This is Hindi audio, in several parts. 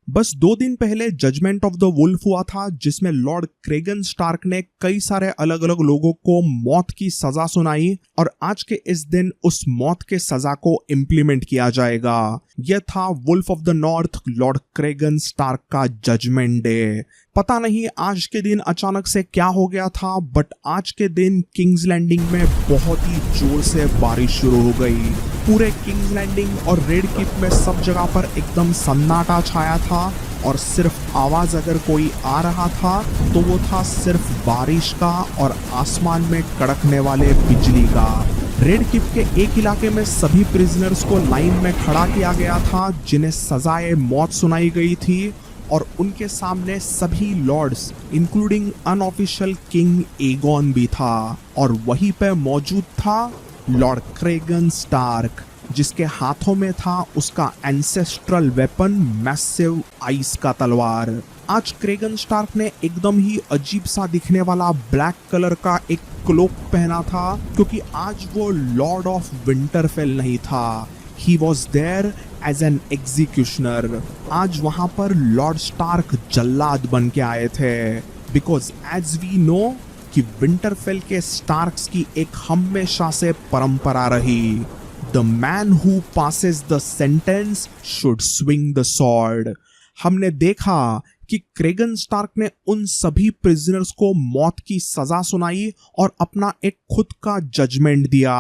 बस 2 दिन पहले जजमेंट ऑफ द वुल्फ हुआ था, जिसमें लॉर्ड क्रेगन स्टार्क ने कई सारे अलग अलग लोगों को मौत की सजा सुनाई और आज के इस दिन उस मौत के सजा को इम्प्लीमेंट किया जाएगा। यह था wolf of the north lord Cregan Stark का जजमेंट डे। पता नहीं आज के दिन अचानक से क्या हो गया था, बट आज के दिन किंग्स लैंडिंग में बहुत ही जोर से बारिश शुरू हो गई। पूरे किंग्स लैंडिंग और रेड क्लिफ में सब जगह पर एकदम सन्नाटा छाया था और सिर्फ आवाज अगर कोई आ रहा था तो वो था सिर्फ बारिश का और आसमान में कड़कने वाले बिजली का। रेड क्लिफ के एक इलाके में सभी प्रिजनर्स को लाइन में खड़ा किया गया था, जिन्हें सजाए मौत सुनाई गई थी और उनके सामने सभी lords including unofficial king Aegon भी था और वहीं पे मौजूद था लॉर्ड क्रेगन स्टार्क, जिसके हाथों में था उसका एंसेस्ट्रल वेपन मैसिव आइस का तलवार। आज क्रेगन स्टार्क ने एकदम ही अजीब सा दिखने वाला ब्लैक कलर का एक क्लोक पहना था, क्योंकि आज वो लॉर्ड ऑफ विंटरफेल नहीं था। He was there as an executioner. आज वहां पर लॉर्ड स्टार्क जल्लाद बन के आए थे, बिकॉज एज वी नो कि विंटरफेल के स्टार्क्स की एक हमेशा से परंपरा रही, the man who passes the sentence should swing the sword. हमने देखा कि क्रेगन स्टार्क ने उन सभी प्रिजनर्स को मौत की सजा सुनाई और अपना एक खुद का जजमेंट दिया।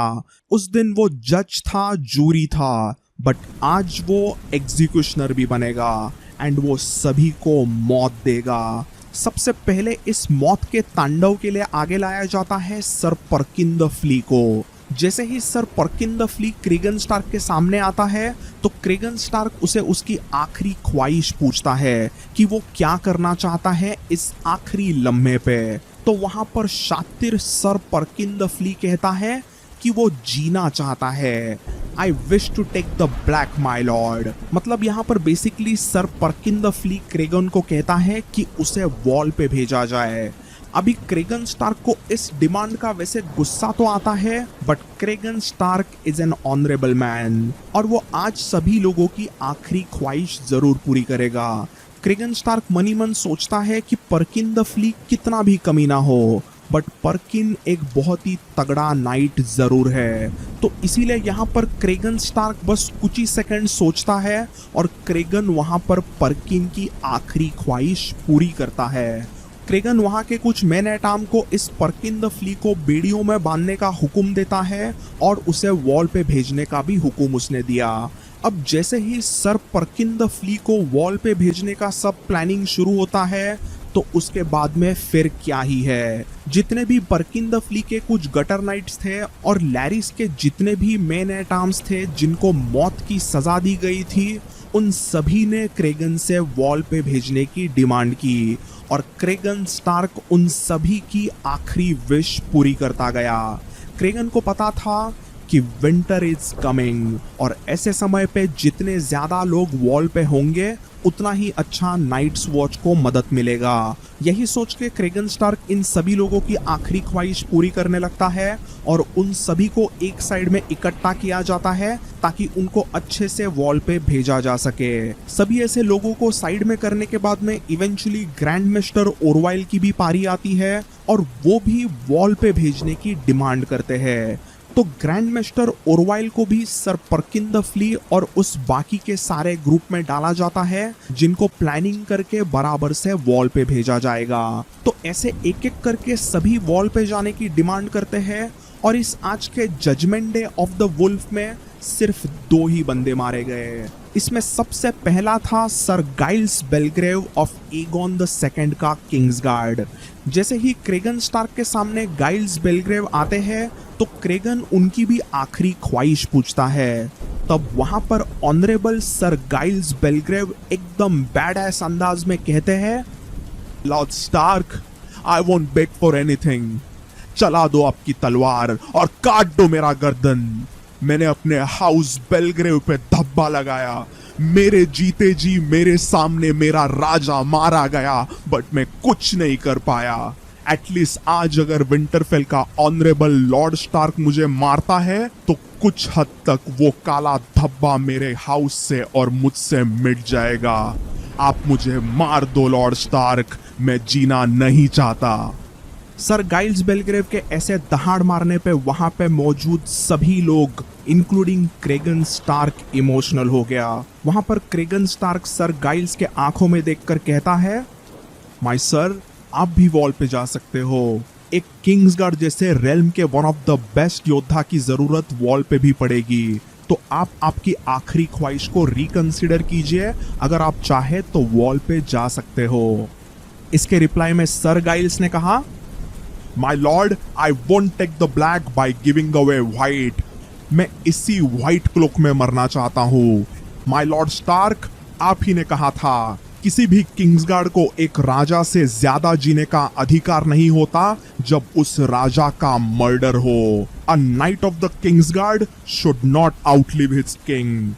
उस दिन वो जज था, जूरी था, बट आज वो एग्जीक्यूशनर भी बनेगा एंड वो सभी को मौत देगा। सबसे पहले इस मौत के तांडव के लिए आगे लाया जाता है सर परकिन द फ्ली को। जैसे ही sir Perkin the flea Cregan Stark के सामने आता है तो क्रेगन स्टार्क उसे उसकी आखिरी ख्वाहिश पूछता है कि वो क्या करना चाहता है इस आखिरी लम्हे पे। तो वहां पर शातिर सर परकिन द फ्ली कहता है कि वो जीना चाहता है। I wish to take the black my lord. मतलब यहाँ पर basically sir Perkin the flea Cregan को कहता है कि उसे वॉल पे भेजा जाए। अभी क्रेगन स्टार्क को इस डिमांड का वैसे गुस्सा तो आता है, but Cregan Stark is an honourable man और वो आज सभी लोगों की आखिरी ख्वाहिश जरूर पूरी करेगा। क्रेगन स्टार्क मनी मन सोचता है कि परकिन द फ्ली कितना भी कमी ना हो, बट परकिन एक बहुत ही तगड़ा नाइट जरूर है। तो इसीलिए यहाँ पर क्रेगन स्टार्क बस कुछ ही सेकंड सोचता है और क्रेगन वहाँ पर परकिन की आखिरी ख्वाहिश पूरी करता है। क्रेगन वहाँ के कुछ मैन एट आर्म को इस परकिन द फ्ली को बेड़ियों में बांधने का हुक्म देता है और उसे वॉल पे भेजने का भी हुक्म उसने दिया। अब जैसे ही सर परकिन द फ्ली को वॉल पे भेजने का सब प्लानिंग शुरू होता है तो उसके बाद में फिर क्या ही है। जितने भी परकिन द फ्ली के कुछ गटर नाइट्स थे और लैरिस के जितने भी मेन एट आर्म्स थे जिनको मौत की सजा दी गई थी, उन सभी ने क्रेगन से वॉल पे भेजने की डिमांड की और क्रेगन स्टार्क उन सभी की आखिरी विश पूरी करता गया। क्रेगन को पता था कि विंटर इज कमिंग और ऐसे समय पे जितने ज्यादा लोग वॉल पे होंगे उतना ही अच्छा नाइट्स वॉच को मदद मिलेगा। यही सोच के क्रेगन स्टार्क इन सभी लोगों की आखिरी ख्वाहिश पूरी करने लगता है और उन सभी को एक साइड में इकट्ठा किया जाता है ताकि उनको अच्छे से वॉल पे भेजा जा सके। सभी ऐसे लोगों को साइड में करने के बाद में इवेंचुअली ग्रैंड मास्टर ओरवाइल की भी पारी आती है और वो भी वॉल पे भेजने की डिमांड करते हैं। तो ग्रैंड मास्टर ओरवाइल को भी सर परकिन द फ्ली और उस बाकी के सारे ग्रुप में डाला जाता है जिनको प्लानिंग करके बराबर से वॉल पे भेजा जाएगा। तो ऐसे एक एक करके सभी वॉल पे जाने की डिमांड करते हैं और इस आज के judgment day of the wolf में सिर्फ 2 ही बंदे मारे गए। इसमें सबसे पहला था sir Gyles Belgrave of Aegon the second का किंग्स गार्ड। जैसे ही क्रेगन स्टार्क के सामने गाइल्स बेलग्रेव आते हैं तो क्रेगन उनकी भी आखिरी ख्वाहिश पूछता है। तब वहां पर ऑनरेबल सर गाइल्स बेलग्रेव एकदम बैड एस अंदाज में कहते हैं, Lord Stark, I won't beg for anything. चला दो आपकी तलवार और काट दो मेरा गर्दन। मैंने अपने हाउस बेलग्रेव पे धब्बा लगाया। मेरे जीते जी मेरे सामने मेरा राजा मारा गया, बट मैं कुछ नहीं कर पाया। एटलीस्ट आज अगर विंटरफेल का ऑनरेबल लॉर्ड स्टार्क मुझे मारता है तो कुछ हद तक वो काला धब्बा मेरे हाउस से और मुझसे मिट जाएगा। आप मुझे मार दो लॉर्ड स्टार्क, मैं जीना नहीं चाहता। सर गाइल्स बेलग्रेव के ऐसे दहाड़ मारने पे वहां पे मौजूद सभी लोग इंक्लूडिंग क्रेगन स्टार्क इमोशनल हो गया। वहां पर क्रेगन स्टार्क सर गाइल्स के आंखों में देखकर कहता है, माय सर आप भी वॉल पे जा सकते हो। एक किंग्सगार्ड जैसे रेल्म के वन ऑफ द बेस्ट योद्धा की जरूरत वॉल पे भी पड़ेगी, तो आप आपकी आखिरी ख्वाहिश को रिकंसिडर कीजिए, अगर आप चाहे तो वॉल पे जा सकते हो। इसके रिप्लाई में सर गाइल्स ने कहा, my lord I won't take the black by giving away white. मैं इसी व्हाइट क्लोक में मरना चाहता हूँ। माय लॉर्ड स्टार्क, आप ही ने कहा था किसी भी किंग्सगार्ड को एक राजा से ज्यादा जीने का अधिकार नहीं होता जब उस राजा का मर्डर हो। A knight of the Kingsguard should not outlive his king.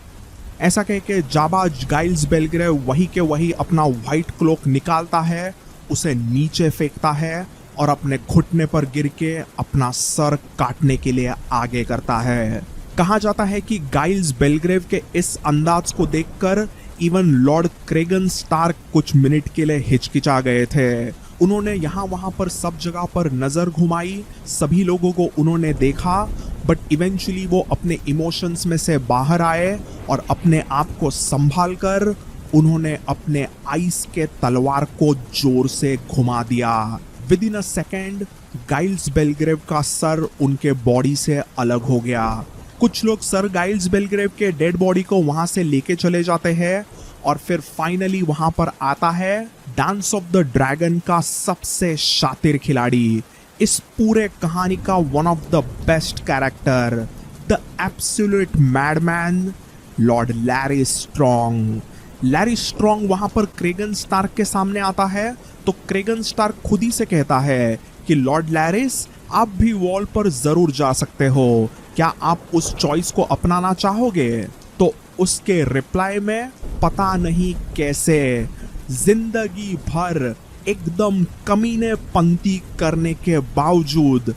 ऐसा कह के जाबाज गाइल्स बेलग्रेव वही के वही अपना व्हाइट क्लोक निकालता है, उसे नीचे फेंकता है और अपने घुटने पर गिर के अपना सर काटने के लिए आगे करता है। कहा जाता है कि गाइल्स बेलग्रेव के इस अंदाज को देखकर इवन लॉर्ड क्रेगन स्टार्क कुछ मिनट के लिए हिचकिचा गए थे। उन्होंने यहाँ वहाँ पर सब जगह पर नजर घुमाई, सभी लोगों को उन्होंने देखा, बट इवेंचुअली वो अपने इमोशंस में से बाहर आए और अपने आप को संभाल कर उन्होंने अपने आइस के तलवार को जोर से घुमा दिया। With in a second Giles Belgrave का सर उनके बॉडी से अलग हो गया। कुछ लोग सर गाइल्स बेलग्रेव के डेड बॉडी को वहां से लेके चले जाते हैं और फिर फाइनली वहां पर आता है डांस ऑफ द ड्रैगन का सबसे शातिर खिलाड़ी, इस पूरे कहानी का one of the best character, the absolute madman Lord Larys Strong. Larys Strong वहां पर क्रेगन स्टार्क के सामने आता है तो क्रेगन स्टार्क खुद ही से कहता है कि लॉर्ड लैरिस आप भी वॉल पर जरूर जा सकते हो, क्या आप उस चॉइस को अपनाना चाहोगे? तो उसके रिप्लाई में पता नहीं कैसे जिंदगी भर एकदम कमीने पंती करने के बावजूद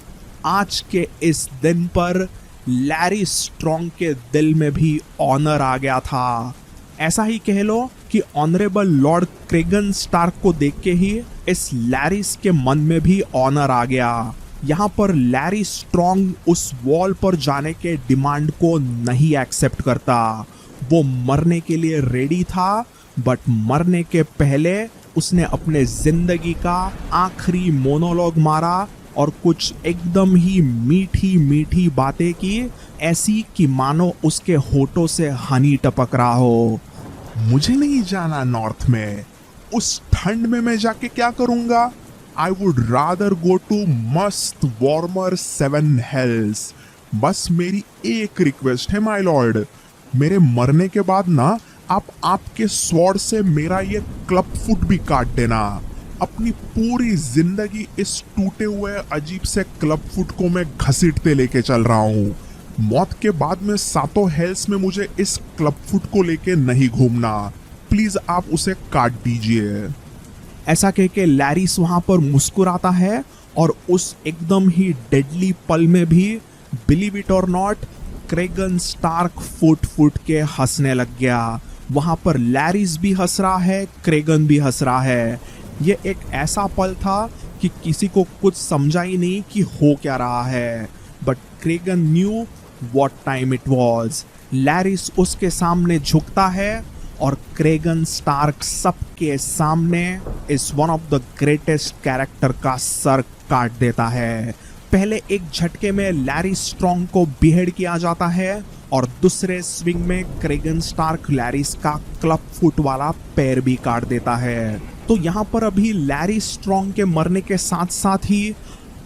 आज के इस दिन पर लैरी स्ट्रॉन्ग के दिल में भी ऑनर आ गया था। ऐसा ही कह लो कि ऑनरेबल लॉर्ड क्रेगन स्टार्क को देख के ही इस लैरिस के मन में भी ऑनर आ गया। यहाँ पर लैरी स्ट्रॉन्ग उस वॉल पर जाने के डिमांड को नहीं एक्सेप्ट करता। वो मरने के लिए रेडी था, बट मरने के पहले उसने अपने जिंदगी का आखिरी मोनोलॉग मारा और कुछ एकदम ही मीठी मीठी बातें की, ऐसी कि मानो उसके होठों से हनी टपक रहा हो। मुझे नहीं जाना नॉर्थ में, उस ठंड में मैं जाके क्या करूंगा? I would rather go to must warmer 7 hells। बस मेरी एक रिक्वेस्ट है माय लॉर्ड, मेरे मरने के बाद ना आप आपके स्वॉर्ड से मेरा ये क्लब फुट भी काट देना। अपनी पूरी जिंदगी इस टूटे हुए अजीब से क्लब फुट को मैं घसीटते लेके चल रहा हूँ। मौत के बाद में सातों हेल्स में मुझे इस क्लब फुट को लेके नहीं घूमना, प्लीज आप उसे काट दीजिए। ऐसा कह के लैरिस वहां पर मुस्कुराता है और उस एकदम ही डेडली पल में भी बिलीव इट और नॉट क्रेगन स्टार्क फुट फुट के हंसने लग गया। वहां पर लैरिस भी हंस रहा है, क्रेगन भी हंस रहा है। ये एक ऐसा पल था कि किसी को कुछ समझा ही नहीं कि हो क्या रहा है, but Cregan knew what time it was. Larys उसके सामने झुकता है और क्रेगन स्टार्क सबके सामने इस one of the greatest character का सर काट देता है। पहले एक झटके में लैरी स्ट्रॉन्ग को बिहेड किया जाता है और दूसरे स्विंग में क्रेगन स्टार्क लैरिस का क्लब फुट वाला पैर भी काट देता है। तो यहाँ पर अभी लैरी स्ट्रॉन्ग के मरने के साथ साथ ही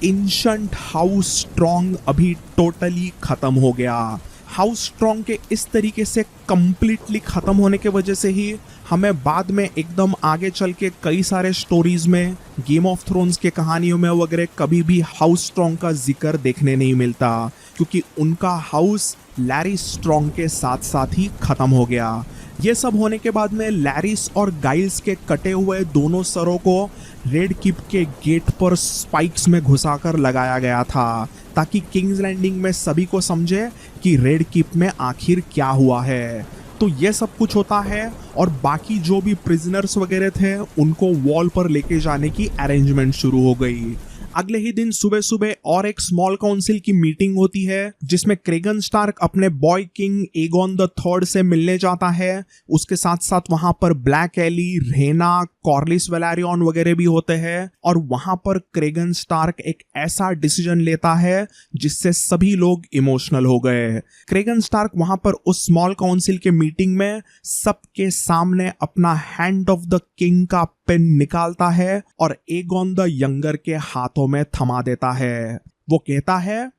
एंशंट हाउस स्ट्रॉन्ग अभी टोटली खत्म हो गया। हाउस स्ट्रॉन्ग के इस तरीके से कंप्लीटली खत्म होने के वजह से ही हमें बाद में एकदम आगे चल के कई सारे स्टोरीज में, गेम ऑफ थ्रोन्स के कहानियों में वगैरह कभी भी हाउस स्ट्रॉन्ग का जिक्र देखने नहीं मिलता, क्योंकि उनका हाउस लैरी स्ट्रॉन्ग के साथ साथ ही खत्म हो गया। ये सब होने के बाद में लैरिस और गाइल्स के कटे हुए दोनों सरों को रेड कीप के गेट पर स्पाइक्स में घुसाकर लगाया गया था, ताकि किंग्स लैंडिंग में सभी को समझे कि रेड कीप में आखिर क्या हुआ है। तो ये सब कुछ होता है और बाकी जो भी प्रिजनर्स वगैरह थे उनको वॉल पर लेके जाने की अरेंजमेंट शुरू हो गई। अगले ही दिन सुबह सुबह और एक स्मॉल काउंसिल की मीटिंग होती है जिसमें क्रेगन स्टार्क अपने boy king Aegon the third से मिलने जाता है। उसके साथ साथ वहां पर black Eli, Raina, Corlys Velaryon वगैरह भी होते हैं और वहां पर क्रेगन स्टार्क एक ऐसा डिसीजन लेता है जिससे सभी लोग इमोशनल हो गए। क्रेगन स्टार्क वहां पर उस स्मॉल काउंसिल के मीटिंग में सबके सामने अपना हैंड ऑफ द किंग का पेन निकालता है और एगोन द यंगर के हाथों में थमा देता है। वो कहता है,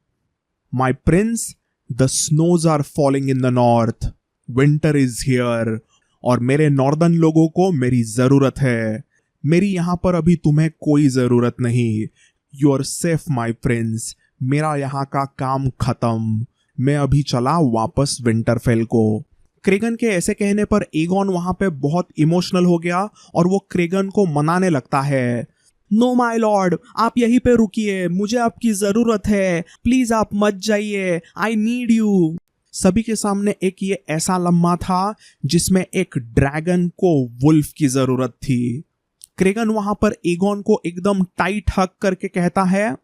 my prince, the snows are falling in the north, winter is here, और मेरे नॉर्दर्न लोगों को मेरी जरूरत है। मेरी यहां पर अभी तुम्हें कोई जरूरत नहीं। You are safe my prince, मेरा यहां का काम खत्म, मैं अभी चला वापस विंटरफेल को। क्रेगन के ऐसे कहने पर एगोन वहां पे बहुत इमोशनल हो गया और वो क्रेगन को मनाने लगता है। नो माय लॉर्ड, आप यहीं पे रुकिए, मुझे आपकी जरूरत है, प्लीज आप मत जाइए, आई नीड यू। सभी के सामने एक ये ऐसा लम्हा था जिसमें एक ड्रैगन को वुल्फ की जरूरत थी। क्रेगन वहां पर एगोन को एकदम टाइट हक करके कहता है,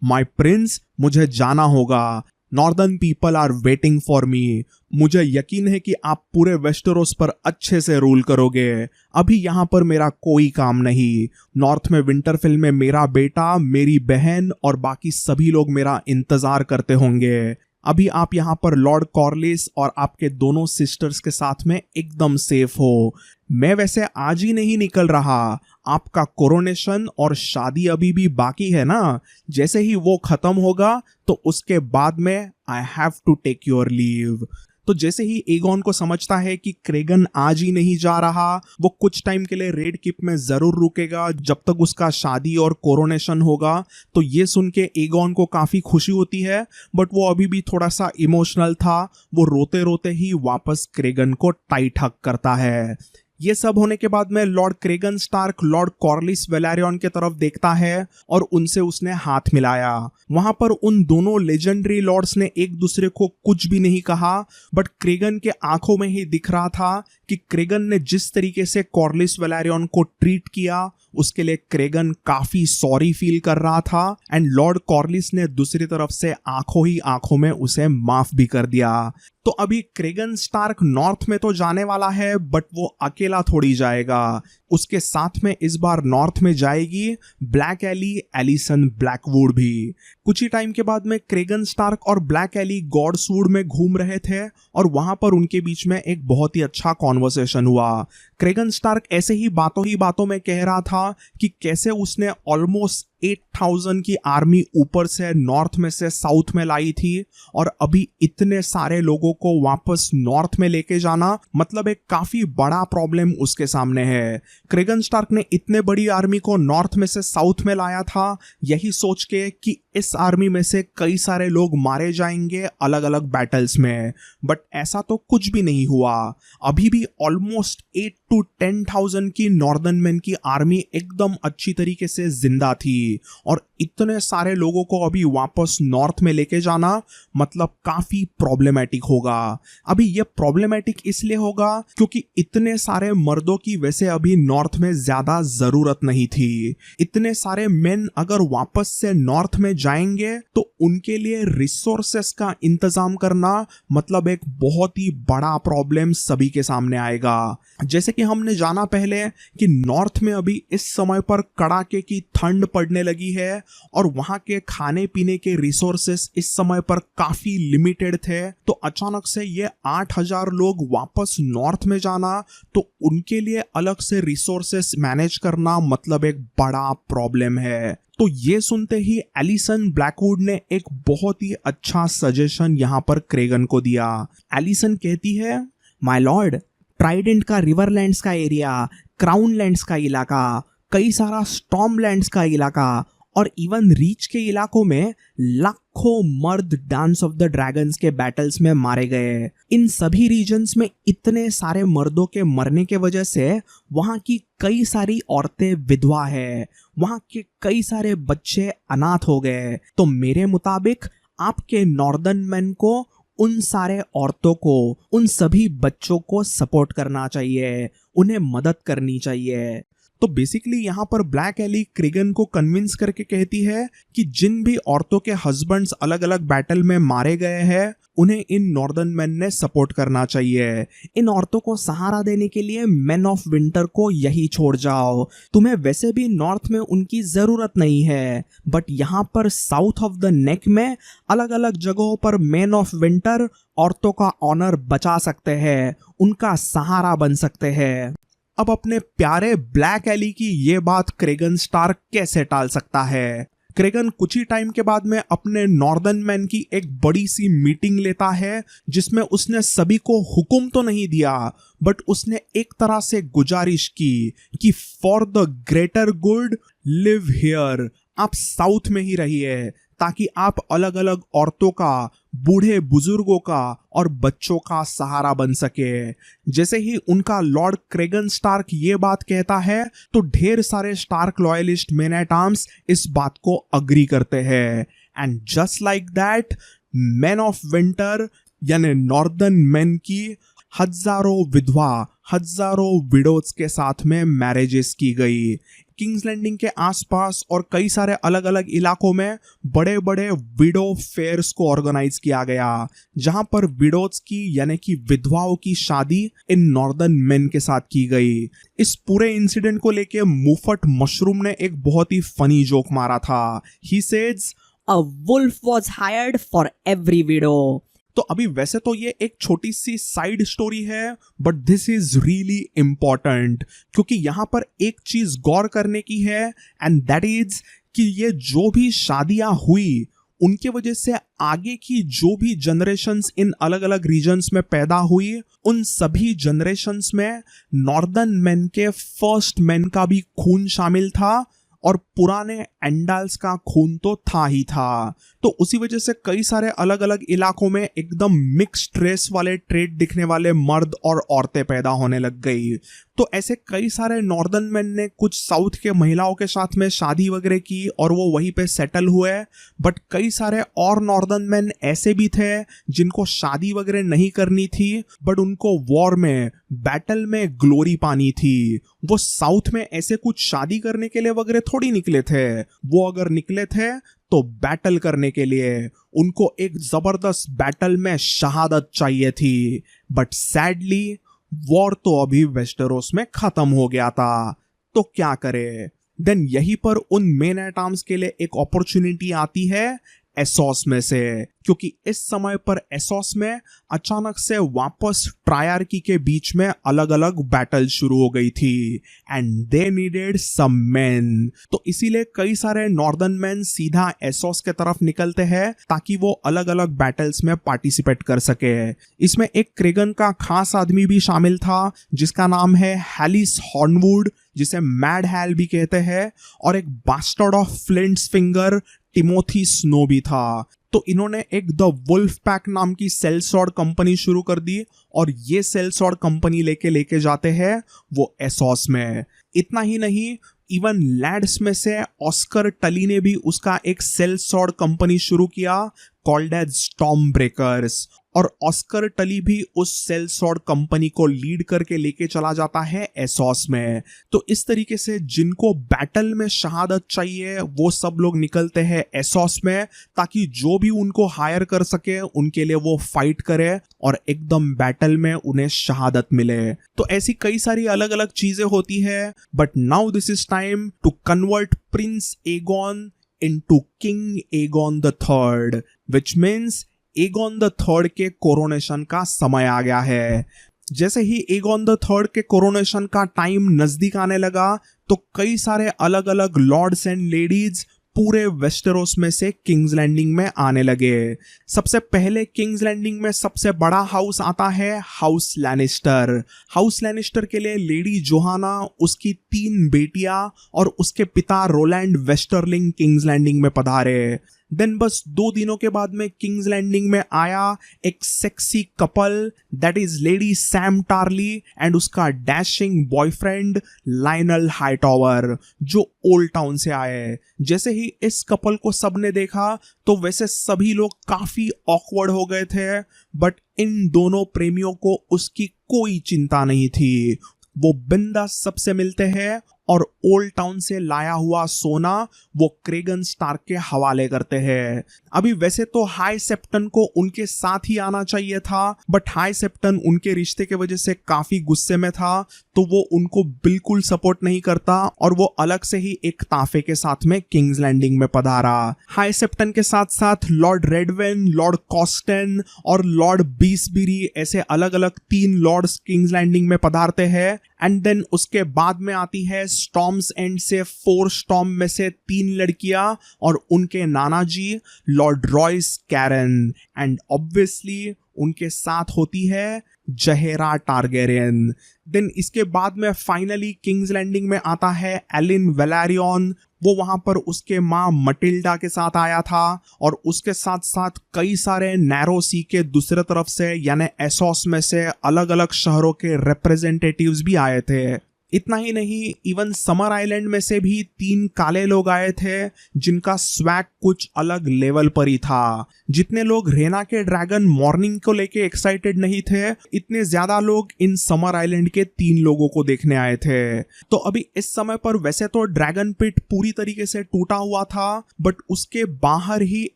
माय प्रिंस, मुझे जाना होगा, northern people are waiting for me. मुझे यकीन है कि आप पूरे वेस्टरोस पर अच्छे से रूल करोगे। अभी यहाँ पर मेरा कोई काम नहीं। नॉर्थ में विंटरफेल में मेरा बेटा, मेरी बहन और बाकी सभी लोग मेरा इंतजार करते होंगे। अभी आप यहाँ पर लॉर्ड कॉर्लिस और आपके दोनों सिस्टर्स के साथ में एकदम सेफ हो। मैं वैसे आज ही नहीं निकल रहा, आपका कोरोनेशन और शादी अभी भी बाकी है ना। जैसे ही वो खत्म होगा तो उसके बाद में I have to take your leave. तो जैसे ही एगोन को समझता है कि क्रेगन आज ही नहीं जा रहा, वो कुछ टाइम के लिए रेड किप में जरूर रुकेगा जब तक उसका शादी और कोरोनेशन होगा। तो ये सुन के एगोन को काफी खुशी होती है, बट वो अभी भी थोड़ा सा इमोशनल था। वो रोते रोते ही वापस क्रेगन को टाइट हक करता है। ये सब होने के बाद में Lord Cregan Stark Lord Corlys Velaryon के तरफ देखता है और उनसे उसने हाथ मिलाया। वहां पर उन दोनों लेजेंडरी लॉर्ड्स ने एक दूसरे को कुछ भी नहीं कहा, बट क्रेगन के आंखों में ही दिख रहा था कि क्रेगन ने जिस तरीके से कॉर्लिस वेलारियन को ट्रीट किया उसके लिए क्रेगन काफी सॉरी फील कर रहा था। एंड लॉर्ड कॉर्लिस ने दूसरी तरफ से आंखों ही आंखों में उसे माफ भी कर दिया। तो अभी क्रेगन स्टार्क नॉर्थ में तो जाने वाला है, बट वो अकेला थोड़ी जाएगा। उसके साथ में इस बार नॉर्थ में जाएगी ब्लैक एली, एलिसन ब्लैकवुड भी। कुछ ही टाइम के बाद में क्रेगन स्टार्क और ब्लैक एली गॉड्सवुड में घूम रहे थे और वहां पर उनके बीच में एक बहुत ही अच्छा कॉन्वर्सेशन हुआ। क्रेगन स्टार्क ऐसे ही बातों में कह रहा था कि कैसे उसने ऑलमोस्ट 8000 की आर्मी ऊपर से नॉर्थ में से साउथ में लाई थी और अभी इतने सारे लोगों को वापस नॉर्थ में लेके जाना मतलब एक काफी बड़ा प्रॉब्लम उसके सामने है। क्रेगन स्टार्क ने इतने बड़ी आर्मी को नॉर्थ में से साउथ में लाया था यही सोच के कि इस आर्मी में से कई सारे लोग मारे जाएंगे अलग अलग बैटल्स में, बट ऐसा तो कुछ भी नहीं हुआ। अभी भी ऑलमोस्ट 8 to 10,000 की नॉर्दर्न मैन की आर्मी एकदम अच्छी तरीके से जिंदा थी और इतने सारे लोगों को अभी वापस नॉर्थ में लेके जाना मतलब काफी प्रॉब्लमेटिक होगा। अभी ये प्रॉब्लमेटिक इसलिए होगा क्योंकि इतने सारे मर्दों की वैसे अभी नॉर्थ में ज्यादा जरूरत नहीं थी। इतने सारे मेन अगर वापस से नॉर्थ में जाएंगे तो उनके लिए रिसोर्सेस का इंतजाम करना मतलब एक बहुत ही बड़ा प्रॉब्लम सभी के सामने आएगा। जैसे कि हमने जाना पहले कि नॉर्थ में अभी इस समय पर कड़ाके की ठंड पड़ने लगी है और वहां के खाने पीने के रिसोर्सेस इस समय पर काफी लिमिटेड थे। तो अचानक से ये 8000 लोग वापस नॉर्थ में जाना तो उनके लिए अलग से रिसोर्सेस मैनेज करना मतलब एक बड़ा प्रॉब्लम है। तो ये सुनते ही एलिसन ब्लैकवुड ने एक बहुत ही अच्छा सजेशन यहाँ पर क्रेगन को दिया। एलिसन कहती है, माय लॉर्ड, ट्राइडेंट का रिवरलैंड्स का एरिया, क्राउन लैंड्स का इलाका, कई सारा स्टॉर्म लैंड्स का इलाका और इवन रीच के इलाकों में लाखों मर्द डांस ऑफ द ड्रैगन्स के बैटल्स में मारे गए। इन सभी रीजन्स में इतने सारे मर्दों के मरने के वजह से वहां की कई सारी औरतें विधवा है, वहां के कई सारे बच्चे अनाथ हो गए। तो मेरे मुताबिक आपके नॉर्दर्न मैन को उन सारे औरतों को, उन सभी बच्चों को सपोर्ट करना चाहिए, उन्हें मदद करनी चाहिए। तो बेसिकली यहाँ पर ब्लैक एली क्रेगन को कन्विंस करके कहती है कि जिन भी औरतों के हस्बैंड्स अलग अलग बैटल में मारे गए हैं, उन्हें इन नॉर्दर्न मैन ने सपोर्ट करना चाहिए। इन औरतों को सहारा देने के लिए मैन ऑफ विंटर को यही छोड़ जाओ। तुम्हें वैसे भी नॉर्थ में उनकी जरूरत नहीं है, बट यहाँ पर साउथ ऑफ द नेक में अलग अलग जगहों पर मैन ऑफ विंटर औरतों का ऑनर बचा सकते हैं, उनका सहारा बन सकते हैं। अब अपने प्यारे ब्लैक एली की ये बात क्रेगन स्टार्क कैसे टाल सकता है? क्रेगन कुछ ही टाइम के बाद में अपने नॉर्दर्न मैन की एक बड़ी सी मीटिंग लेता है, जिसमें उसने सभी को हुक्म तो नहीं दिया, बट उसने एक तरह से गुजारिश की कि for the greater good live here, आप साउथ में ही रहिए, ताकि आप अलग अलग औरतों का, बूढ़े बुजुर्गों का और बच्चों का सहारा बन सके। जैसे ही उनका लॉर्ड क्रेगन स्टार्क ये बात कहता है, तो ढेर सारे Stark loyalist man at arms इस बात को अग्री करते हैं। And just like that, man of winter यानी नॉर्दर्न मैन की हजारों विधवा, हजारों विडोज के साथ में मैरिजेस की गई। किंग्स लैंडिंग के आसपास और कई सारे अलग अलग इलाकों में बड़े बड़े विडो फेयर्स को ऑर्गेनाइज किया गया, जहां पर विडोज की यानी कि विधवाओं की शादी इन नॉर्दर्न मेन के साथ की गई। इस पूरे इंसिडेंट को लेके मुफट मशरूम ने एक बहुत ही फनी जोक मारा था। He says, A wolf was hired for every widow. तो अभी वैसे तो ये एक छोटी सी साइड स्टोरी है, but this is really important, क्योंकि यहां पर एक चीज गौर करने की है, एंड दैट इज कि ये जो भी शादियां हुई, उनके वजह से आगे की जो भी जनरेशन्स इन अलग अलग रीजन्स में पैदा हुई, उन सभी जनरेशन्स में नॉर्दर्न मैन के फर्स्ट मैन का भी खून शामिल था, और पुराने एंडाल्स का खून तो था ही था। तो उसी वजह से कई सारे अलग अलग इलाकों में एकदम मिक्स्ड रेस वाले ट्रेड दिखने वाले मर्द और औरतें पैदा होने लग गई। तो ऐसे कई सारे नॉर्दर्न मैन ने कुछ साउथ के महिलाओं के साथ में शादी वगैरह की और वो वहीं पे सेटल हुए, बट कई सारे और नॉर्दर्न मैन ऐसे भी थे जिनको शादी वगैरह नहीं करनी थी, बट उनको वॉर में, बैटल में ग्लोरी पानी थी। वो साउथ में ऐसे कुछ शादी करने के लिए वगैरह थोड़ी निकले थे, वो अगर निकले थे तो बैटल करने के लिए, उनको एक जबरदस्त बैटल में शहादत चाहिए थी। बट सैडली वॉर तो अभी वेस्टेरोस में खत्म हो गया था, तो क्या करे? देन यहीं पर उन मेन एट आर्म्स के लिए एक अपॉर्चुनिटी आती है एसोस में से, क्योंकि इस समय पर एसोस में अचानक से वापस ट्रायर्की के बीच में अलग अलग बैटल शुरू हो गई थी, and they needed some man. तो इसीलिए कई सारे नॉर्दर्न मैन सीधा एसोस के तरफ निकलते हैं ताकि वो अलग अलग बैटल्स में पार्टिसिपेट कर सके। इसमें एक क्रेगन का खास आदमी भी शामिल था, जिसका नाम है हैलिस हॉर्नवुड, जिसे मैड हैल भी कहते हैं, और एक bastard of Flint's Finger Timothy Snow भी था। तो इन्होंने एक द वुल्फ पैक नाम की सेल सॉर्ड कंपनी शुरू कर दी, और ये सेल सॉर्ड कंपनी लेके जाते हैं वो एसोस में। इतना ही नहीं, इवन लैड्स में से ऑस्कर टली ने भी उसका एक सेल सॉर्ड कंपनी शुरू किया कॉल्ड एज स्टॉर्म ब्रेकर्स, और ऑस्कर टली भी उस सेल सॉर्ड कंपनी को लीड करके लेके चला जाता है एसोस में। तो इस तरीके से जिनको बैटल में शहादत चाहिए वो सब लोग निकलते हैं एसोस में, ताकि जो भी उनको हायर कर सके उनके लिए वो फाइट करे और एकदम बैटल में उन्हें शहादत मिले। तो ऐसी कई सारी अलग अलग चीजें होती है, but now this is time to convert prince Aegon into king Aegon the third, which means Aegon the third के कोरोनेशन का समय आ गया है। जैसे ही एगॉन द थर्ड के कोरोनेशन का टाइम नजदीक आने लगा, तो कई सारे अलग अलग लॉर्ड्स एंड लेडीज पूरे वेस्टेरोस में से किंग्स लैंडिंग में आने लगे। सबसे पहले किंग्स लैंडिंग में सबसे बड़ा हाउस आता है हाउस लैनिस्टर। हाउस लैनिस्टर के लिए लेडी जोहाना, उसकी 3 बेटियां और उसके पिता रोलैंड वेस्टरलिंग किंग्स लैंडिंग में पधारे। देन बस 2 दिनों के बाद में किंग्स लैंडिंग में आया एक sexy couple, that is lady Sam Tarly and उसका डैशिंग बॉयफ्रेंड लायनल हाईटॉवर, जो ओल्ड टाउन से आए। जैसे ही इस कपल को सबने देखा तो वैसे सभी लोग काफी ऑकवर्ड हो गए थे, बट इन दोनों प्रेमियों को उसकी कोई चिंता नहीं थी। वो बिंदास सबसे मिलते हैं और ओल्ड टाउन से लाया हुआ सोना वो क्रेगन स्टार्क के हवाले करते हैं। अभी वैसे तो हाई सेप्टन को उनके साथ ही आना चाहिए था, बट हाई सेप्टन उनके रिश्ते के वजह से काफी गुस्से में था, तो वो उनको बिल्कुल सपोर्ट नहीं करता और वो अलग से ही एक ताफे के साथ में किंग्स लैंडिंग में पधारा। हाई सेप्टन के साथ साथ लॉर्ड रेडविन, लॉर्ड कॉस्टन और लॉर्ड बीसबेरी ऐसे अलग अलग 3 लॉर्ड्स किंग्स लैंडिंग में पधारते हैं। एंड देन उसके बाद में आती है स्टॉर्म्स एंड से 4 स्टॉर्म में से 3 लड़कियां और उनके नाना जी lord Royce Caron, and obviously उनके साथ होती है जहेरा टारगेरियन। देन इसके बाद में फाइनली किंग्स लैंडिंग में आता है एलिन वेलारियन। वो वहां पर उसके माँ मटिल्डा के साथ आया था और उसके साथ साथ कई सारे नैरो सी के दूसरे तरफ से यानी एसोस में से अलग अलग शहरों के रिप्रेजेंटेटिव्स भी आए थे। इतना ही नहीं, इवन समर आइलैंड में से भी 3 काले लोग आए थे जिनका स्वैग कुछ अलग लेवल पर ही था। जितने लोग रेना के ड्रैगन मॉर्निंग को लेके एक्साइटेड नहीं थे, इतने ज्यादा लोग इन समर आइलैंड के 3 लोगों को देखने आए थे। तो अभी इस समय पर वैसे तो ड्रैगन पिट पूरी तरीके से टूटा हुआ था, बट उसके बाहर ही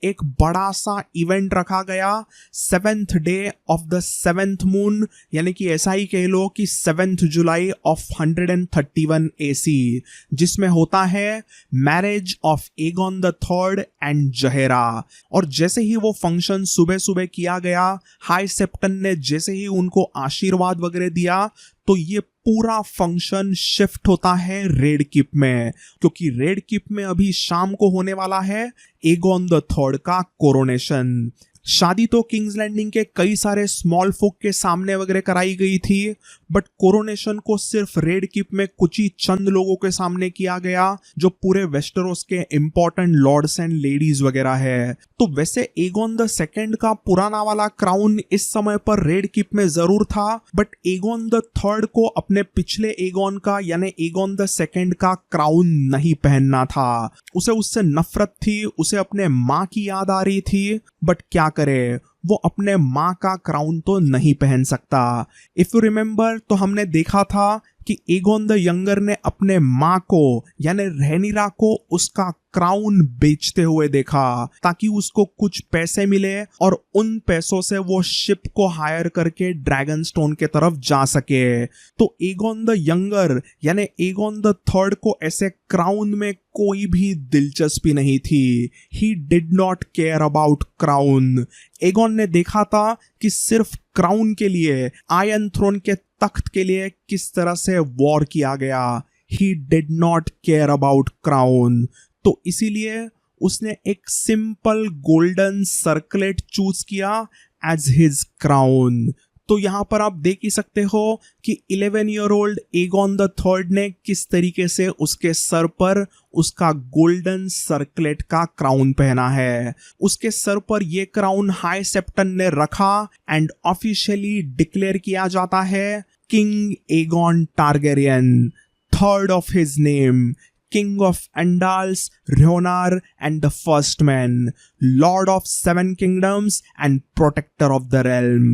एक बड़ा सा इवेंट रखा गया 7th day of the 7th moon, यानी कि ऐसा ही कह लो कि 7th जुलाई ऑफ 131 AC, जिसमें होता है marriage of Aegon the third and Jaehaera. और जैसे ही वो फंक्शन सुबह सुबह किया गया, हाई सेप्टन ने जैसे ही उनको आशीर्वाद वगैरह दिया, तो ये पूरा फंक्शन शिफ्ट होता है रेड कीप में, क्योंकि रेड कीप में अभी शाम को होने वाला है एगॉन द थर्ड का कोरोनेशन। शादी तो किंग्स लैंडिंग के कई सारे स्मॉल फोक के सामने वगैरह कराई गई थी, बट कोरोनेशन को सिर्फ रेड कीप में कुछ ही चंद लोगों के सामने किया गया, जो पूरे वेस्टरोस के इंपॉर्टेंट लॉर्ड्स एंड लेडीज वगैरह है। तो वैसे एगॉन द सेकंड का पुराना वाला क्राउन इस समय पर रेड कीप में जरूर था, बट एगॉन द थर्ड को अपने पिछले एगॉन का यानी एगॉन द सेकंड का क्राउन नहीं पहनना था। उसे उससे नफरत थी, उसे अपने माँ की याद आ रही थी, बट क्या करे, वो अपने माँ का क्राउन तो नहीं पहन सकता। इफ यू रिमेम्बर, तो हमने देखा था कि एगॉन द यंगर ने अपने माँ को यानी रैनीरा को उसका क्राउन बेचते हुए देखा, ताकि उसको कुछ पैसे मिले और उन पैसों से वो शिप को हायर करके ड्रैगन स्टोन के तरफ जा सके। तो एगॉन द यंगर यानी एगॉन द थर्ड को ऐसे क्राउन में कोई भी दिलचस्पी नहीं थी। He did not care about crown. Aegon ने देखा था कि सिर्फ क्राउन के लिए, आयरन थ्रोन के तख्त के लिए किस तरह से वॉर किया गया। He did not care about crown. तो इसीलिए उसने एक सिंपल गोल्डन सर्कलेट चूज किया एज हिज क्राउन। तो यहां पर आप देख ही सकते हो कि 11 year old Aegon the third ने किस तरीके से उसके सर पर उसका गोल्डन सर्कलेट का क्राउन पहना है। उसके सर पर यह क्राउन हाई सेप्टन ने रखा एंड ऑफिशियली डिक्लेयर किया जाता है king Aegon Targaryen, third of his name, King of Andals, Rhonar and the First Man, Lord of 7 Kingdoms and Protector of the Realm।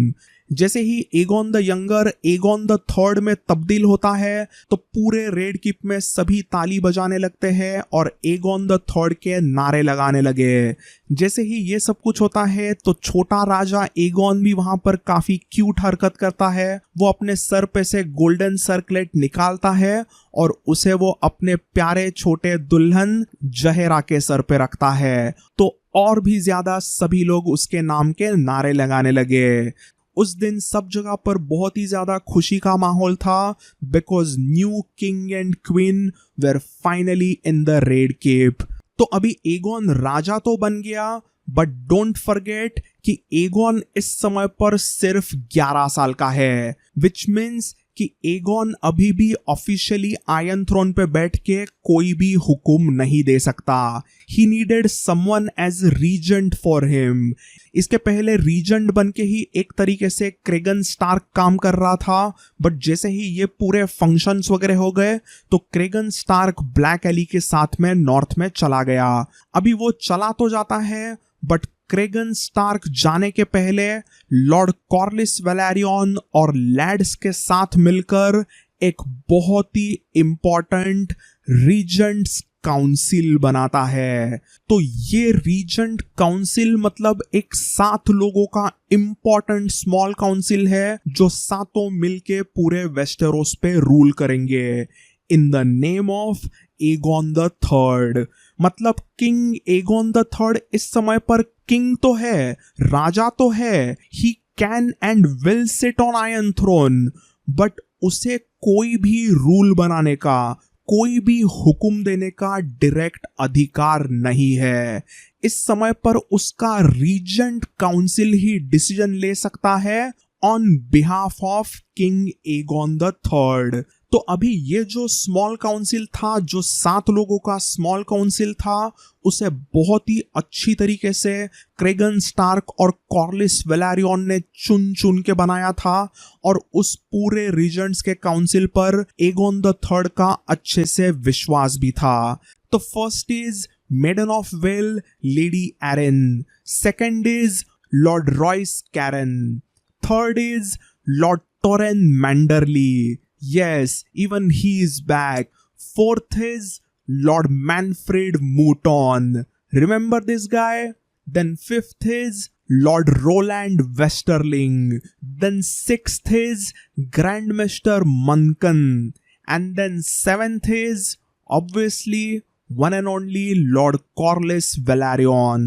जैसे ही Aegon the younger Aegon the third में तब्दील होता है, तो पूरे रेड कीप में सभी ताली बजाने लगते हैं और एगॉन द थर्ड के नारे लगाने लगे। जैसे ही ये सब कुछ होता है, तो छोटा राजा एगॉन भी वहां पर काफी क्यूट हरकत करता है। वो अपने सर पे से गोल्डन सर्कलेट निकालता है और उसे वो अपने प्यारे छोटे दुल्हन जहेरा के सर पे रखता है। तो और भी ज्यादा सभी लोग उसके नाम के नारे लगाने लगे। उस दिन सब जगह पर बहुत ही ज्यादा खुशी का माहौल था, because new king and queen were finally in the Red Keep. तो अभी एगॉन राजा तो बन गया, बट डोंट फॉरगेट कि एगॉन इस समय पर सिर्फ 11 साल का है, विच मीन्स कि एगॉन अभी भी ऑफिशियली आयरन थ्रोन पे बैठ के कोई भी हुक्म नहीं दे सकता. He needed someone as regent for him. इसके पहले रीजेंट बन के ही एक तरीके से क्रेगन स्टार्क काम कर रहा था, बट जैसे ही ये पूरे फंक्शंस वगैरह हो गए तो क्रेगन स्टार्क ब्लैक एली के साथ में नॉर्थ में चला गया. अभी वो चला तो जाता है, बट क्रेगन स्टार्क जाने के पहले लॉर्ड कॉर्लिस वेलेरियन और लैड्स के साथ मिलकर एक बहुत ही इंपॉर्टेंट रीजेंट्स काउंसिल बनाता है. तो ये रीजेंट काउंसिल मतलब एक 7 लोगों का इंपॉर्टेंट स्मॉल काउंसिल है जो सातों मिलके पूरे वेस्टेरोस पे रूल करेंगे in the name of Aegon the third. मतलब किंग एगॉन द थर्ड इस समय पर किंग तो है, राजा तो है, he can and will sit on Iron Throne, but उसे कोई भी रूल बनाने का, कोई भी हुक्म देने का डायरेक्ट अधिकार नहीं है. इस समय पर उसका रीजेंट काउंसिल ही डिसीजन ले सकता है on behalf of king Aegon the third. तो अभी ये जो स्मॉल काउंसिल था, जो 7 लोगों का स्मॉल काउंसिल था, उसे बहुत ही अच्छी तरीके से क्रेगन स्टार्क और कॉर्लिस वेलेरियन ने चुन चुन के बनाया था और उस पूरे रीजेंट्स के काउंसिल पर एगॉन द थर्ड का अच्छे से विश्वास भी था. तो first is maiden of Vale lady Arryn, second is lord Royce Caron, third is lord Torrhen Manderly. Yes, even he is back. Fourth is Lord Manfred Mouton. Remember this guy? Then fifth is Lord Roland Westerling. Then sixth is Grandmaster Munken. And then seventh is obviously one and only Lord Corlys Velaryon.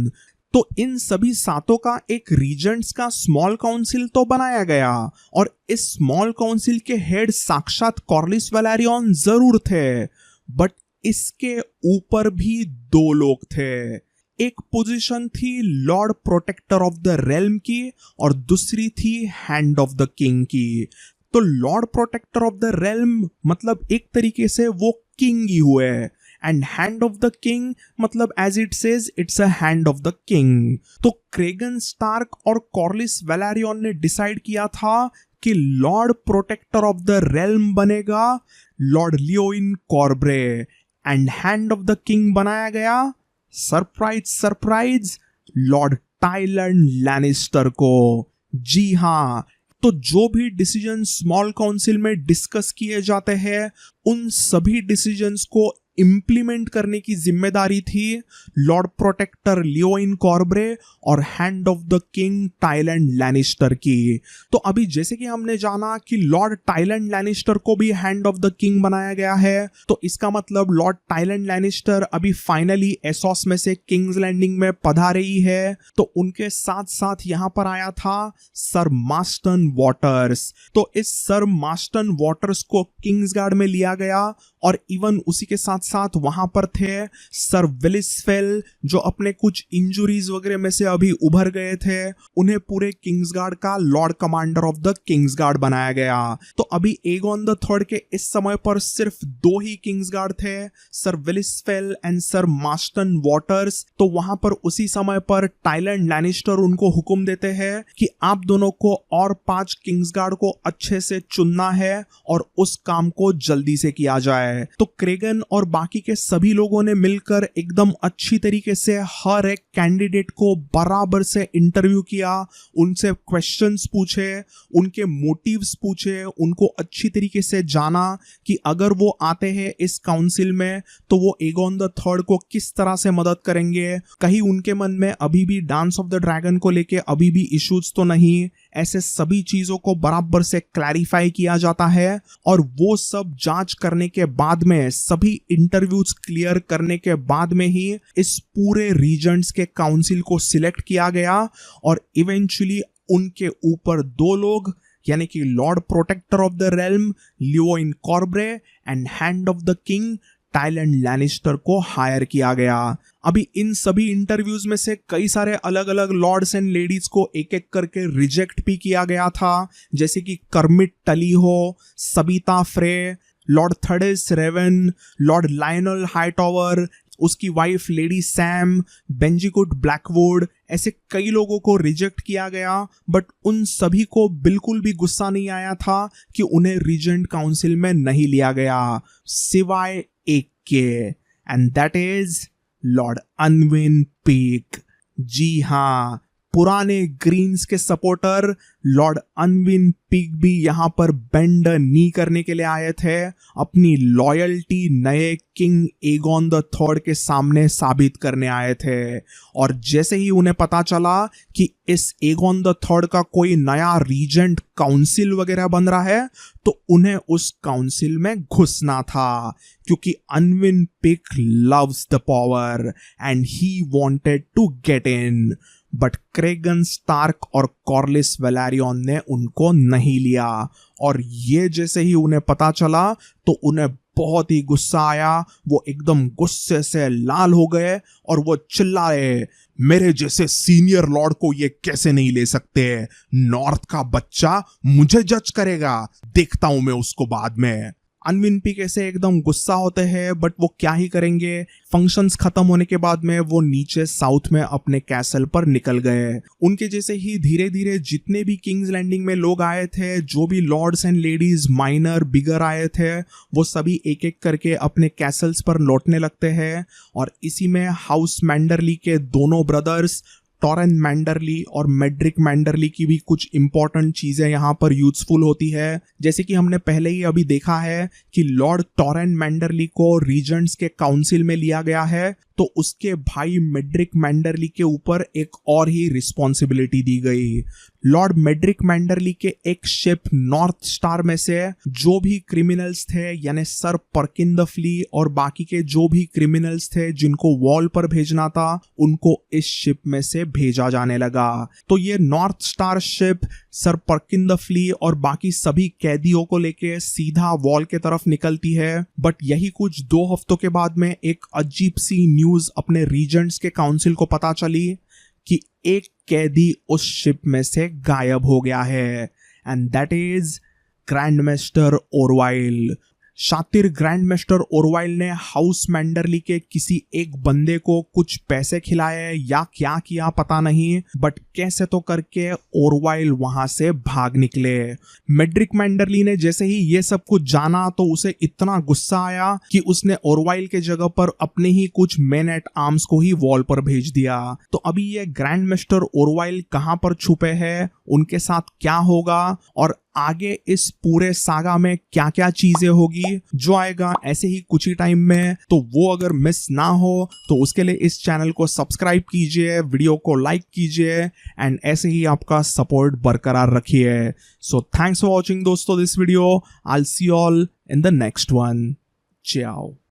तो इन सभी सातों का एक रीजेंट्स का स्मॉल काउंसिल तो बनाया गया और इस स्मॉल काउंसिल के हेड साक्षात कॉर्लिस वेलेरियन जरूर थे, बट इसके ऊपर भी 2 लोग थे. एक पोजीशन थी Lord protector of the Realm की और दूसरी थी हैंड ऑफ द किंग की. तो lord protector of the realm मतलब एक तरीके से वो किंग ही हुए, and hand of the king मतलब as it says it's a hand of the king. तो क्रेगन स्टार्क और कॉर्लिस वेलेरियन ने डिसाइड किया था कि lord protector of the realm बनेगा lord Leowyn Corbray and hand of the king बनाया गया surprise surprise lord Tyland Lannister को. जी हाँ, तो जो भी डिसीजन स्मॉल काउंसिल में डिस्कस किए जाते हैं उन सभी डिसीजंस को इंप्लीमेंट करने की जिम्मेदारी थी लॉर्ड प्रोटेक्टर लियोइन कॉर्ब्रे और hand of the king Tyland Lannister की. तो अभी जैसे कि हमने जाना कि लॉर्ड टाइलैंड लैनिस्टर को भी हैंड ऑफ द किंग बनाया गया है, तो इसका मतलब लॉर्ड टाइलैंड लैनिस्टर अभी फाइनली एसोस में से किंग्स लैंडिंग में पधार रही है. तो उनके साथ साथ यहाँ पर आया था सर मास्टन वॉटर्स. तो इस सर मास्टन वॉटर्स को किंग्स गार्ड में लिया गया और इवन उसी के साथ साथ वहां पर थे सर विलिसफेल जो अपने कुछ इंजुरीज वगैरह में से अभी उभर गए थे. उन्हें पूरे किंग्स गार्ड का Lord commander of the Kings guard बनाया गया. तो अभी एगॉन द थर्ड के इस समय पर सिर्फ 2 ही किंग्स गार्ड थे, सर विलिसफेल एंड सर मास्टन वॉटर्स. तो वहां पर उसी समय पर टाइलैंड लैनिस्टर उनको हुक्म देते हैं कि आप दोनों को और 5 किंग्स गार्ड को अच्छे से चुनना है और उस काम को जल्दी से किया जाए. तो क्रेगन और बाकी के सभी लोगों ने मिलकर एकदम अच्छी तरीके से हर एक कैंडिडेट को बराबर से इंटरव्यू किया, उनसे क्वेश्चंस पूछे, उनके मोटिव्स पूछे, उनको अच्छी तरीके से जाना कि अगर वो आते हैं इस काउंसिल में तो वो एगॉन द थर्ड को किस तरह से मदद करेंगे. कहीं उनके मन में अभी भी डांस ऑफ द ड्रैगन को लेके अभी भी इश्यूज तो नहीं. ऐसे सभी चीजों को बराबर से क्लैरिफाई किया जाता है और वो सब जांच करने के बाद में, सभी इंटरव्यूज क्लियर करने के बाद में ही इस पूरे रीजन्स के काउंसिल को सिलेक्ट किया गया और इवेंचुअली उनके ऊपर 2 लोग यानी कि lord protector of the realm Leowyn Corbray and hand of the king Tyland Lannister को हायर किया गया। अभी इन सभी इंटरव्यूज में से कई सारे अलग अलग लॉर्ड्स एंड लेडीज को एक एक करके रिजेक्ट भी किया गया था, जैसे कि कर्मिट टली हो, सबिता फ्रे, लॉर्ड थर्डिस रेवन, लॉर्ड लायनल हाईटॉवर, उसकी वाइफ लेडी सैम, बेंजिकुट ब्लैकवुड, ऐसे कई लोगों को रिजेक्ट किया गया। बट उन सभी को बिल्कुल भी गुस्सा नहीं आया था कि उन्हें रीजेंट काउंसिल में नहीं लिया गया, सिवाय एक के, and that is lord Unwin Peake. जी हाँ, पुराने ग्रीन्स के सपोर्टर लॉर्ड अनविन पीक भी यहाँ पर बेंड नी करने के लिए आए थे, अपनी लॉयल्टी नए किंग एगोन द थर्ड के सामने साबित करने आए थे। और जैसे ही उन्हें पता चला कि इस एगोन द थर्ड का कोई नया रीजेंट काउंसिल वगैरह बन रहा है, तो उन्हें उस काउंसिल में घुसना था, क्योंकि Unwin Peake loves the power and he wanted to get in. But Cregan Stark और कॉर्लिस वेलारियन ने उनको नहीं लिया, और ये जैसे ही उन्हें पता चला तो उन्हें बहुत ही गुस्सा आया। वो एकदम गुस्से से लाल हो गए और वो चिल्लाए, मेरे जैसे सीनियर लॉर्ड को ये कैसे नहीं ले सकते, नॉर्थ का बच्चा मुझे जज करेगा, देखता हूं मैं उसको बाद में। अनविन पीक ऐसे एकदम गुस्सा होते हैं, बट वो क्या ही करेंगे। फंक्शंस खत्म होने के बाद में वो नीचे साउथ में अपने कैसल पर निकल गए। उनके जैसे ही धीरे धीरे जितने भी किंग्स लैंडिंग में लोग आए थे, जो भी लॉर्ड्स एंड लेडीज माइनर बिगर आए थे, वो सभी एक एक करके अपने कैसल्स पर लौटने लगते हैं। और इसी में हाउस मैंडरली के दोनों ब्रदर्स टॉरेन मैंडरली और मेड्रिक मैंडरली की भी कुछ इंपॉर्टेंट चीजें यहाँ पर यूजफुल होती है। जैसे कि हमने पहले ही अभी देखा है कि लॉर्ड टॉरेन मैंडरली को रीजेंट्स के काउंसिल में लिया गया है, तो उसके भाई मेड्रिक मैंडरली के ऊपर एक और ही रिस्पॉन्सिबिलिटी दी गई। लॉर्ड मेड्रिक मैंडरली के एक शिप नॉर्थ स्टार में से जो भी क्रिमिनल्स थे, यानी सर पर्किन द फ्ली और बाकी के जो भी क्रिमिनल्स थे जिनको वॉल पर भेजना था, उनको इस शिप में से भेजा जाने लगा। तो ये north star ship sir Perkin the flea और बाकी सभी कैदियों को लेके सीधा वॉल के तरफ निकलती है। बट यही कुछ 2 हफ्तों के बाद में एक अजीब सी न्यूज अपने रीजेंट्स के काउंसिल को पता चली कि एक कैदी उस शिप में से गायब हो गया है, and that is grand maester Orwyle. शातिर ग्रैंड मास्टर ओरवाइल ने हाउस मैंडरली के किसी एक बंदे को कुछ पैसे खिलाए या क्या किया पता नहीं, बट कैसे तो करके ओरवाइल वहां से भाग निकले। मेड्रिक मैंडरली ने जैसे ही ये सब कुछ जाना तो उसे इतना गुस्सा आया कि उसने ओरवाइल के जगह पर अपने ही कुछ मेन एट आर्म्स को ही वॉल पर भेज दिया। तो अभी ये ग्रैंड मास्टर ओरवाइल कहां पर छुपे हैं, उनके साथ क्या होगा और आगे इस पूरे सागा में क्या क्या चीजें होगी जो आएगा ऐसे ही कुछ ही टाइम में, तो वो अगर मिस ना हो तो उसके लिए इस चैनल को सब्सक्राइब कीजिए, वीडियो को लाइक कीजिए एंड ऐसे ही आपका सपोर्ट बरकरार रखिए। सो थैंक्स फॉर वॉचिंग दोस्तों this video. I will see you all in the next one. चाओ।